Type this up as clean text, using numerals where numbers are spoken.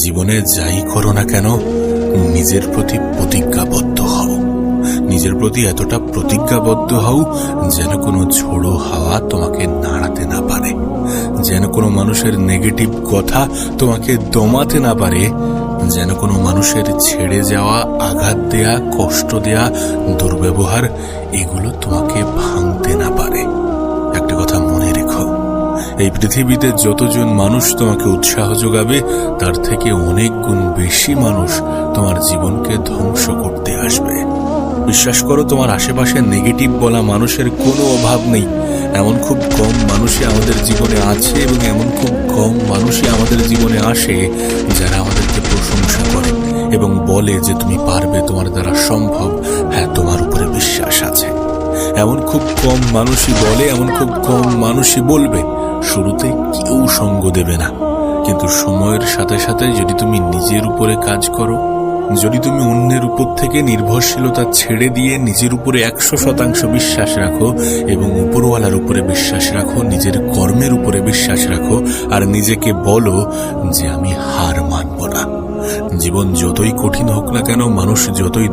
জীবনে যাই করো না কেন, নিজের প্রতি প্রতিজ্ঞাবদ্ধ হও। নিজের প্রতি এতটা প্রতিজ্ঞাবদ্ধ হও যেন কোনো ঝোড়ো হাওয়া তোমাকে নাড়াতে না পারে, যেন কোনো মানুষের নেগেটিভ কথা তোমাকে দমাতে না পারে, যেন কোনো মানুষের ছেড়ে যাওয়া, আঘাত দেয়া, কষ্ট দেয়া, দুর্ব্যবহার এগুলো তোমাকে ভাঙতে না পারে। একটা কথা মনে রেখো, এই পৃথিবীতে যতজন মানুষ তোমাকে উৎসাহ যোগাবে তার থেকে অনেক গুণ বেশি মানুষ তোমার জীবনকে ধ্বংস করতে আসবে। বিশ্বাস করো, তোমার আশেপাশে নেগেটিভ বলা মানুষের কোনো অভাব নেই। এমন খুব কম মানুষই আমাদের জীবনে আছে এবং এমন খুব কম মানুষই আমাদের জীবনে আসে যারা আমাদেরকে প্রশংসা করে এবং বলে যে তুমি পারবে, তোমার দ্বারা সম্ভব, হ্যাঁ তোমার উপরে বিশ্বাস আছে। এমন খুব কম মানুষই বলে, এমন খুব কম মানুষই বলবে। শুরুতে কেউ সঙ্গ দেবে না, কিন্তু সময়ের সাথে সাথে যদি তুমি নিজের উপরে কাজ করো, যদি তুমি অন্যের উপর থেকে নির্ভরশীলতা ছেড়ে দিয়ে নিজের উপরে 100% বিশ্বাস রাখো এবং উপরওয়ালার উপরে বিশ্বাস রাখো, নিজের কর্মের উপরে বিশ্বাস রাখো আর নিজেকে বলো যে আমি হার মানব না। জীবন যতই কঠিন হোক না কেন, মানুষ যতই